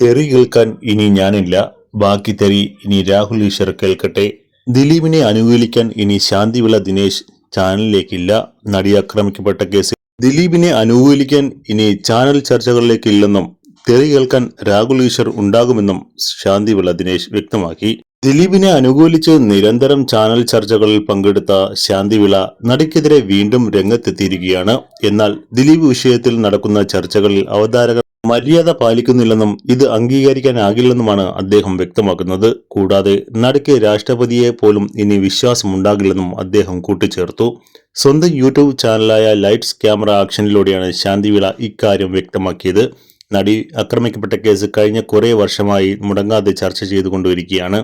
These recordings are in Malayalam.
തെറി കേൾക്കാൻ ഇനി ഞാനില്ല, ബാക്കി തെറി ഇനി രാഹുൽ ഈശ്വർ കേൾക്കട്ടെ. ദിലീപിനെ അനുകൂലിക്കാൻ ഇനി ശാന്തിവിള ദിനേശ് ചാനലിലേക്കില്ല. നടി ആക്രമിക്കപ്പെട്ട കേസിൽ ദിലീപിനെ അനുകൂലിക്കാൻ ഇനി ചാനൽ ചർച്ചകളിലേക്കില്ലെന്നും തെറി കേൾക്കാൻ രാഹുൽ ഈശ്വർ ഉണ്ടാകുമെന്നും ശാന്തിവിള ദിനേശ് വ്യക്തമാക്കി. ദിലീപിനെ അനുകൂലിച്ച് നിരന്തരം ചാനൽ ചർച്ചകളിൽ പങ്കെടുത്ത ശാന്തിവിള നടിക്കെതിരെ വീണ്ടും രംഗത്തെത്തിയിരിക്കുകയാണ്. എന്നാൽ ദിലീപ് വിഷയത്തിൽ നടക്കുന്ന ചർച്ചകളിൽ അവതാരകർ മര്യാദ പാലിക്കുന്നില്ലെന്നും ഇത് അംഗീകരിക്കാനാകില്ലെന്നുമാണ് അദ്ദേഹം വ്യക്തമാക്കുന്നത്. കൂടാതെ നടിക്ക് രാഷ്ട്രപതിയെ പോലും ഇനി വിശ്വാസമുണ്ടാകില്ലെന്നും അദ്ദേഹം കൂട്ടിച്ചേർത്തു. സ്വന്തം യൂട്യൂബ് ചാനലായ ലൈറ്റ്സ് ക്യാമറ ആക്ഷനിലൂടെയാണ് ശാന്തിവിള ഇക്കാര്യം വ്യക്തമാക്കിയത്. നടി ആക്രമിക്കപ്പെട്ട കേസ് കഴിഞ്ഞ കുറേ വർഷമായി മുടങ്ങാതെ ചർച്ച ചെയ്തുകൊണ്ടിരിക്കുകയാണ്.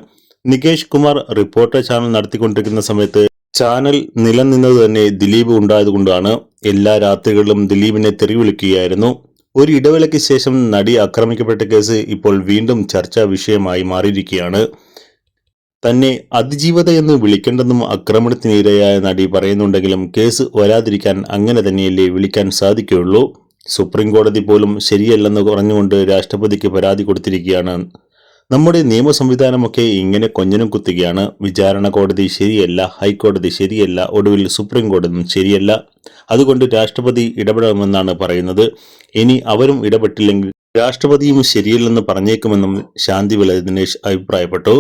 നികേഷ് കുമാർ റിപ്പോർട്ടർ ചാനൽ നടത്തിക്കൊണ്ടിരിക്കുന്ന സമയത്ത് ചാനൽ നിലനിന്നത് തന്നെ ദിലീപ് ഉണ്ടായതുകൊണ്ടാണ്. എല്ലാ രാത്രികളിലും ദിലീപിനെ തെറി വിളിക്കുകയായിരുന്നു. ഒരു ഇടവേളയ്ക്ക് ശേഷം നടി ആക്രമിക്കപ്പെട്ട കേസ് ഇപ്പോൾ വീണ്ടും ചർച്ചാ വിഷയമായി മാറിയിരിക്കുകയാണ്. തന്നെ അതിജീവത എന്ന് വിളിക്കേണ്ടെന്നും ആക്രമണത്തിനിരയായ നടി പറയുന്നുണ്ടെങ്കിലും കേസ് വരാതിരിക്കാൻ അങ്ങനെ തന്നെയല്ലേ വിളിക്കാൻ സാധിക്കുകയുള്ളൂ. സുപ്രീം കോടതി പോലും ശരിയല്ലെന്ന് പറഞ്ഞുകൊണ്ട് രാഷ്ട്രപതിക്ക് പരാതി കൊടുത്തിരിക്കുകയാണ്. നമ്മുടെ നിയമ സംവിധാനമൊക്കെ ഇങ്ങനെ കൊഞ്ഞനം കുത്തുകയാണ്. വിചാരണ കോടതി ശരിയല്ല, ഹൈക്കോടതി ശരിയല്ല, ഒടുവിൽ സുപ്രീം കോടതിയും ശരിയല്ല. അതുകൊണ്ട് രാഷ്ട്രപതി ഇടപെടണമെന്നാണ് പറയുന്നത്. ഇനി അവരും ഇടപെട്ടില്ലെങ്കിൽ രാഷ്ട്രപതിയും ശരിയല്ലെന്ന് പറഞ്ഞേക്കുമെന്നും ശാന്തിവിള ദിനേശ് അഭിപ്രായപ്പെട്ടു.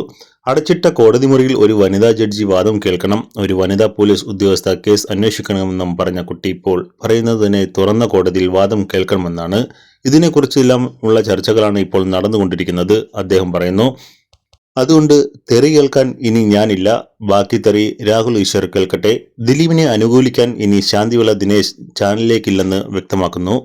അടച്ചിട്ട കോടതി മുറിയിൽ ഒരു വനിതാ ജഡ്ജി വാദം കേൾക്കണം, ഒരു വനിതാ പോലീസ് ഉദ്യോഗസ്ഥ കേസ് അന്വേഷിക്കണമെന്നും പറഞ്ഞ കുട്ടി ഇപ്പോൾ പറയുന്നത് തന്നെ തുറന്ന കോടതിയിൽ വാദം കേൾക്കണമെന്നാണ്. ഇതിനെക്കുറിച്ചെല്ലാം ഉള്ള ചർച്ചകളാണ് ഇപ്പോൾ നടന്നുകൊണ്ടിരിക്കുന്നത്. അദ്ദേഹം പറയുന്നു, അതുകൊണ്ട് തെറി കേൾക്കാൻ ഇനി ഞാനില്ല, ബാക്കി തെറി രാഹുൽ ഈശ്വർ കേൾക്കട്ടെ. ദിലീപിനെ അനുകൂലിക്കാൻ ഇനി ശാന്തിവിള ദിനേശ് ചാനലിലേക്കില്ലെന്ന് വ്യക്തമാക്കുന്നു.